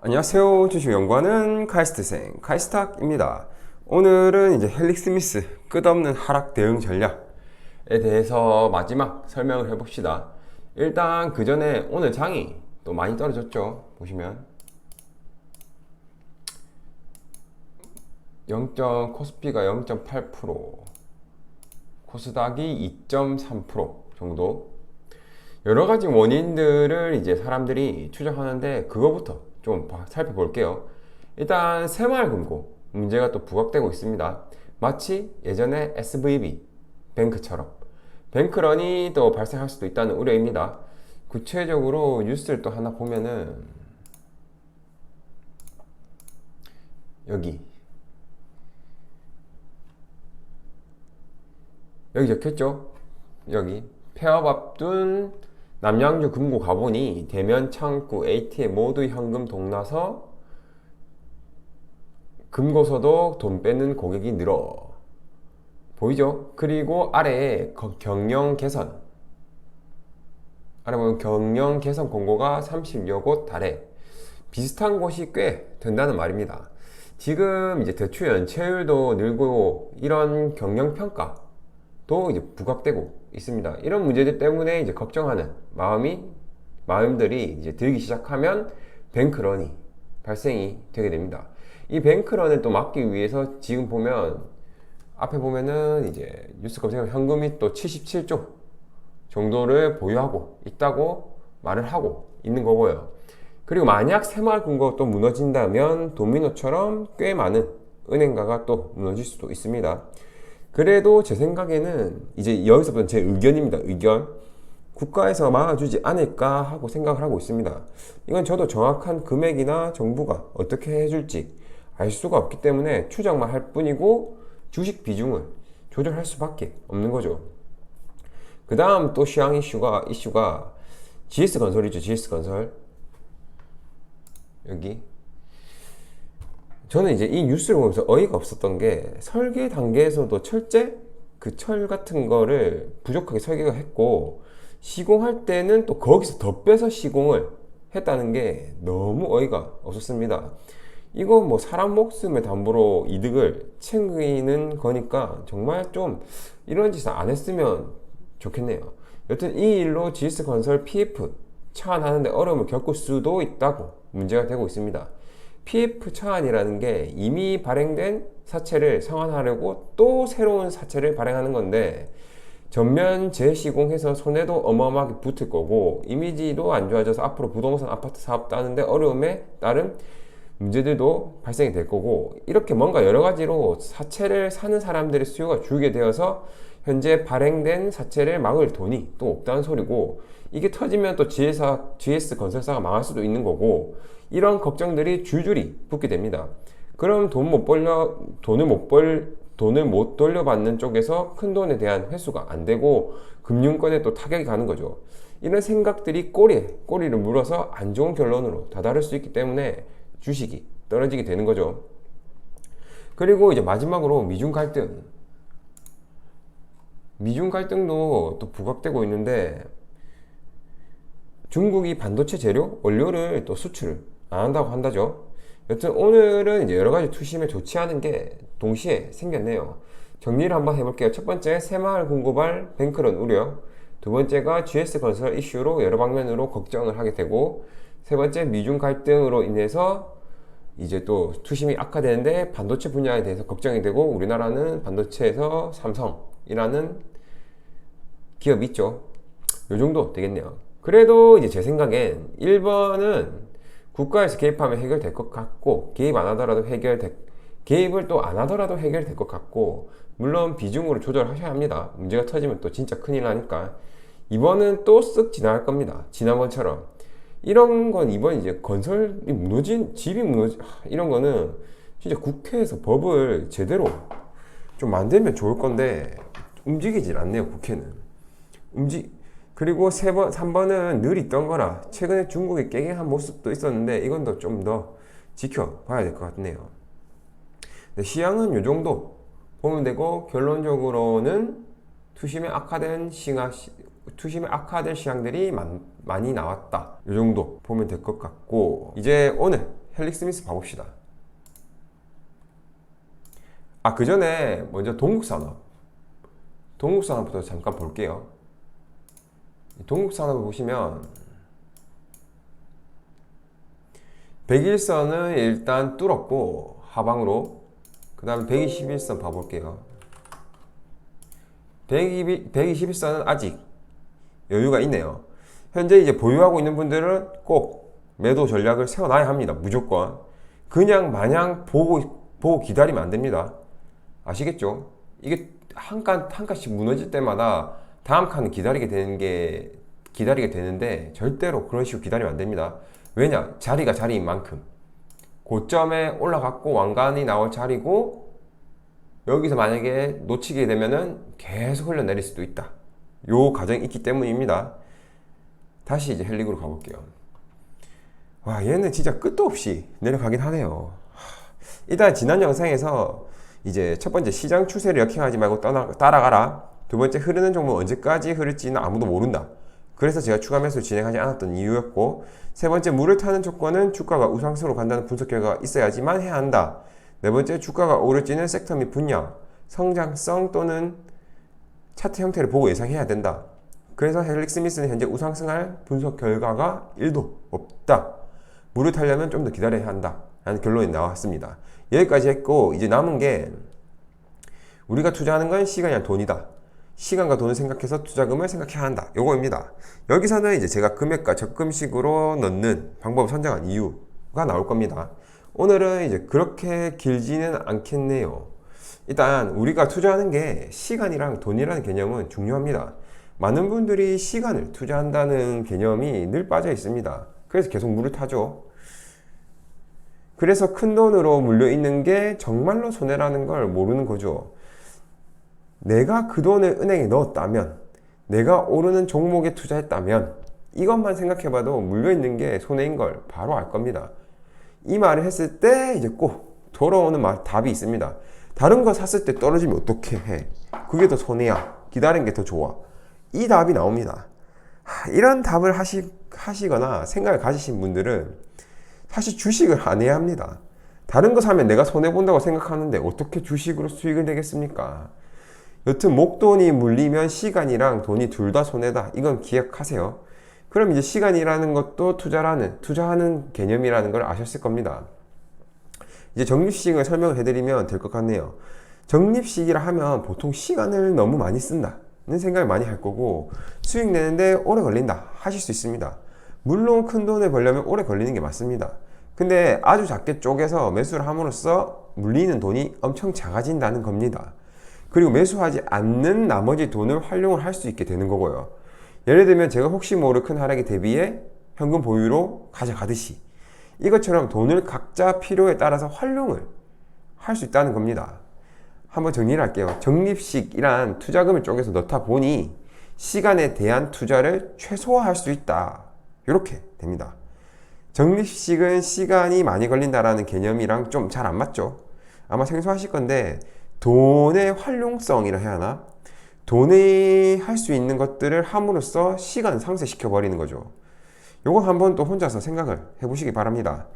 안녕하세요. 주식 연구하는 카이스트생 카이스탁입니다. 오늘은 이제 헬릭 스미스 끝없는 하락 대응 전략에 대해서 마지막 설명을 해봅시다. 일단 그 전에 오늘 장이 또 많이 떨어졌죠. 보시면 코스피가 0.8%, 코스닥이 2.3% 정도. 여러 가지 원인들을 이제 사람들이 추정하는데 그거부터 좀 살펴볼게요. 일단 새마을금고 문제가 또 부각되고 있습니다. 마치 예전에 SVB 뱅크처럼 뱅크런이 또 발생할 수도 있다는 우려입니다. 구체적으로 뉴스를 또 하나 보면은 여기 적혔죠. 여기 폐업 앞둔 남양주 금고 가보니 대면 창구 ATM 모두 현금 동나서 금고서도 돈 빼는 고객이 늘어 보이죠? 그리고 아래에 경영 개선, 아래 보면 경영 개선 공고가 30여 곳 달해 비슷한 곳이 꽤 된다는 말입니다. 지금 이제 대출 연체율도 늘고 이런 경영 평가도 이제 부각되고 있습니다. 이런 문제들 때문에 이제 걱정하는 마음들이 이제 들기 시작하면 뱅크런이 발생이 되게 됩니다. 이 뱅크런을 또 막기 위해서 지금 보면 앞에 보면은 이제 뉴스 검색하면 현금이 또 77조 정도를 보유하고 있다고 말을 하고 있는 거고요. 그리고 만약 새마을금고가 또 무너진다면 도미노처럼 꽤 많은 은행가가 또 무너질 수도 있습니다. 그래도 제 생각에는 이제 여기서부터는 제 의견입니다. 의견. 국가에서 막아주지 않을까 하고 생각을 하고 있습니다. 이건 저도 정확한 금액이나 정부가 어떻게 해줄지 알 수가 없기 때문에 추정만 할 뿐이고 주식 비중을 조절할 수밖에 없는 거죠. 그 다음 또 시황 이슈가 GS건설이죠. GS건설. 여기. 저는 이제 이 뉴스를 보면서 어이가 없었던 게 설계 단계에서도 철제? 그 철 같은 거를 부족하게 설계가 했고 시공할 때는 또 거기서 더 빼서 시공을 했다는 게 너무 어이가 없었습니다. 이거 뭐 사람 목숨을 담보로 이득을 챙기는 거니까 정말 좀 이런 짓을 안 했으면 좋겠네요. 여튼 이 일로 GS건설 PF 차안하는데 어려움을 겪을 수도 있다고 문제가 되고 있습니다. PF 차안이라는 게 이미 발행된 사채를 상환하려고 또 새로운 사채를 발행하는 건데 전면 재시공해서 손해도 어마어마하게 붙을 거고 이미지도 안 좋아져서 앞으로 부동산 아파트 사업 따는데 어려움에 따른 문제들도 발생이 될 거고 이렇게 뭔가 여러 가지로 사채를 사는 사람들의 수요가 줄게 되어서 현재 발행된 사채를 막을 돈이 또 없다는 소리고 이게 터지면 또 GS건설사가 망할 수도 있는 거고 이런 걱정들이 줄줄이 붙게 됩니다. 그럼 돈을 못 돌려받는 쪽에서 큰 돈에 대한 회수가 안 되고 금융권에 또 타격이 가는 거죠. 이런 생각들이 꼬리를 물어서 안 좋은 결론으로 다다를 수 있기 때문에 주식이 떨어지게 되는 거죠. 그리고 이제 마지막으로 미중 갈등도 또 부각되고 있는데 중국이 반도체 재료, 원료를 또 수출을 안 한다고 한다죠. 여튼 오늘은 이제 여러 가지 투심에 좋지 않은 게 동시에 생겼네요. 정리를 한번 해볼게요. 첫 번째, 새마을금고발 뱅크런 우려. 두 번째가 GS건설 이슈로 여러 방면으로 걱정을 하게 되고, 세 번째, 미중 갈등으로 인해서 이제 또 투심이 악화되는데 반도체 분야에 대해서 걱정이 되고, 우리나라는 반도체에서 삼성이라는 기업이 있죠. 요 정도 되겠네요. 그래도 이제 제 생각엔 1번은 국가에서 개입하면 해결될 것 같고 개입을 또 안 하더라도 해결될 것 같고 물론 비중으로 조절하셔야 합니다. 문제가 터지면 또 진짜 큰일 나니까. 2번은 또 쓱 지나갈 겁니다. 지난번처럼. 이런 건 이번 이제 집이 무너진 이런 거는 진짜 국회에서 법을 제대로 좀 만들면 좋을 건데 움직이질 않네요. 국회는. 그리고 3번은 늘 있던 거라 최근에 중국이 깨갱한 모습도 있었는데 이건 좀 더 지켜봐야 될 것 같네요. 네, 시향은 요 정도 보면 되고 결론적으로는 투심에 악화된 시향들이 많이 나왔다. 이 정도 보면 될 것 같고, 이제 오늘 헬릭 스미스 봐봅시다. 그 전에 먼저 동국산업부터 잠깐 볼게요. 동국산업을 보시면 101선은 일단 뚫었고 하방으로, 그 다음에 121선 봐볼게요. 121선은 아직 여유가 있네요. 현재 이제 보유하고 있는 분들은 꼭 매도 전략을 세워놔야 합니다. 무조건. 그냥 마냥 보고 기다리면 안 됩니다. 아시겠죠? 이게 한 칸씩 무너질 때마다 다음 칸을 기다리게 되는데 절대로 그런 식으로 기다리면 안 됩니다. 왜냐? 자리가 자리인 만큼 고점에 올라갔고 왕관이 나올 자리고, 여기서 만약에 놓치게 되면은 계속 흘러내릴 수도 있다. 요 가정이 있기 때문입니다. 다시 이제 헬릭으로 가볼게요. 와, 얘는 진짜 끝도 없이 내려가긴 하네요. 일단 지난 영상에서 이제 첫 번째 시장 추세를 역행하지 말고 따라가라. 두 번째, 흐르는 종목 언제까지 흐를지는 아무도 모른다. 그래서 제가 추가 매수 진행하지 않았던 이유였고, 세 번째, 물을 타는 조건은 주가가 우상승으로 간다는 분석 결과가 있어야지만 해야 한다. 네 번째, 주가가 오를지는 섹터 및 분야, 성장성 또는 차트 형태를 보고 예상해야 된다. 그래서 헬릭 스미스는 현재 우상승할 분석 결과가 1도 없다. 물을 타려면 좀 더 기다려야 한다 라는 결론이 나왔습니다. 여기까지 했고, 이제 남은 게 우리가 투자하는 건 시간이랑 돈이다. 시간과 돈을 생각해서 투자금을 생각해야 한다. 요거입니다. 여기서는 이제 제가 금액과 적금식으로 넣는 방법을 선정한 이유가 나올 겁니다. 오늘은 이제 그렇게 길지는 않겠네요. 일단 우리가 투자하는 게 시간이랑 돈이라는 개념은 중요합니다. 많은 분들이 시간을 투자한다는 개념이 늘 빠져 있습니다. 그래서 계속 물을 타죠. 그래서 큰 돈으로 물려있는 게 정말로 손해라는 걸 모르는 거죠. 내가 그 돈을 은행에 넣었다면, 내가 오르는 종목에 투자했다면, 이것만 생각해봐도 물려있는 게 손해인 걸 바로 알 겁니다. 이 말을 했을 때 이제 꼭 돌아오는 답이 있습니다. 다른 거 샀을 때 떨어지면 어떻게 해? 그게 더 손해야. 기다리는 게 더 좋아. 이 답이 나옵니다. 이런 답을 하시거나 생각을 가지신 분들은 사실 주식을 안 해야 합니다. 다른 거 사면 내가 손해본다고 생각하는데 어떻게 주식으로 수익을 내겠습니까? 여튼 목돈이 물리면 시간이랑 돈이 둘 다 손해다. 이건 기억하세요. 그럼 이제 시간이라는 것도 투자하는 개념이라는 걸 아셨을 겁니다. 이제 적립식을 설명을 해드리면 될 것 같네요. 적립식이라 하면 보통 시간을 너무 많이 쓴다는 생각을 많이 할 거고, 수익 내는데 오래 걸린다 하실 수 있습니다. 물론 큰 돈을 벌려면 오래 걸리는 게 맞습니다. 근데 아주 작게 쪼개서 매수를 함으로써 물리는 돈이 엄청 작아진다는 겁니다. 그리고 매수하지 않는 나머지 돈을 활용을 할 수 있게 되는 거고요. 예를 들면 제가 혹시 모를 큰 하락에 대비해 현금 보유로 가져가듯이 이것처럼 돈을 각자 필요에 따라서 활용을 할 수 있다는 겁니다. 한번 정리를 할게요. 적립식이란 투자금을 쪼개서 넣다 보니 시간에 대한 투자를 최소화할 수 있다. 이렇게 됩니다. 적립식은 시간이 많이 걸린다라는 개념이랑 좀 잘 안 맞죠? 아마 생소하실 건데, 돈의 활용성이라 해야 하나? 돈이 할 수 있는 것들을 함으로써 시간 상쇄시켜 버리는 거죠. 요건 한번 또 혼자서 생각을 해보시기 바랍니다.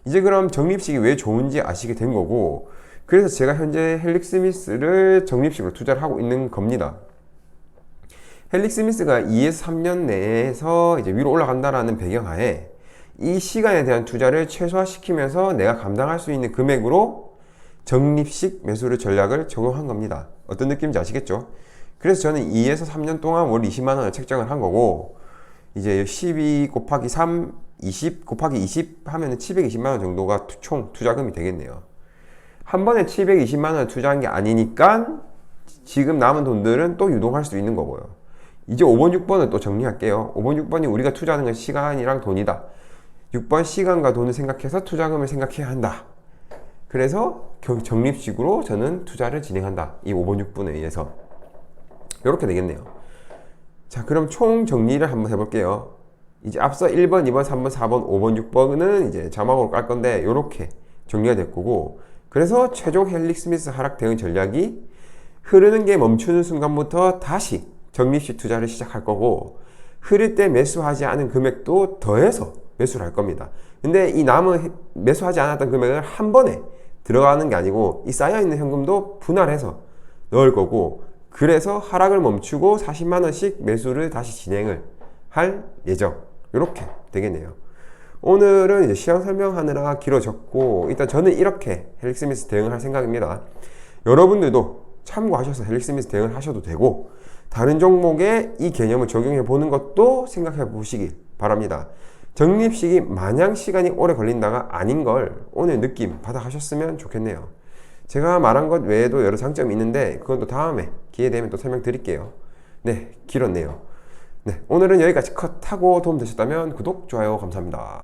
이제 그럼 적립식이 왜 좋은지 아시게 된 거고, 그래서 제가 현재 헬릭 스미스를 적립식으로 투자를 하고 있는 겁니다. 헬릭 스미스가 2에서 3년 내에서 이제 위로 올라간다라는 배경하에 이 시간에 대한 투자를 최소화시키면서 내가 감당할 수 있는 금액으로 적립식 매수를 전략을 적용한 겁니다. 어떤 느낌인지 아시겠죠? 그래서 저는 2에서 3년 동안 월 20만 원을 책정을 한 거고, 이제 12 곱하기 3, 20 곱하기 20 하면 720만 원 정도가 총 투자금이 되겠네요. 한 번에 720만 원을 투자한 게 아니니까 지금 남은 돈들은 또 유동할 수 있는 거고요. 이제 5번, 6번을 또 정리할게요. 5번, 6번이 우리가 투자하는 건 시간이랑 돈이다. 6번 시간과 돈을 생각해서 투자금을 생각해야 한다. 그래서 적립식으로 저는 투자를 진행한다. 이 5번, 6번에 의해서. 이렇게 되겠네요. 자, 그럼 총 정리를 한번 해볼게요. 이제 앞서 1번, 2번, 3번, 4번, 5번, 6번은 이제 자막으로 깔 건데 이렇게 정리가 될 거고, 그래서 최종 헬릭 스미스 하락 대응 전략이 흐르는 게 멈추는 순간부터 다시 적립식 투자를 시작할 거고, 흐릴 때 매수하지 않은 금액도 더해서 매수를 할 겁니다. 근데 이 남은 매수하지 않았던 금액을 한 번에 들어가는 게 아니고 이 쌓여있는 현금도 분할해서 넣을 거고, 그래서 하락을 멈추고 40만 원씩 매수를 다시 진행을 할 예정. 이렇게 되겠네요. 오늘은 이제 시황 설명하느라 길어졌고, 일단 저는 이렇게 헬릭스 스미스 대응을 할 생각입니다. 여러분들도 참고하셔서 헬릭스 스미스 대응을 하셔도 되고, 다른 종목에 이 개념을 적용해 보는 것도 생각해 보시기 바랍니다. 적립식이 마냥 시간이 오래 걸린다가 아닌 걸 오늘 느낌 받아가셨으면 좋겠네요. 제가 말한 것 외에도 여러 장점이 있는데 그건 또 다음에 기회 되면 또 설명드릴게요. 네, 길었네요. 네, 오늘은 여기까지 컷하고 도움 되셨다면 구독, 좋아요 감사합니다.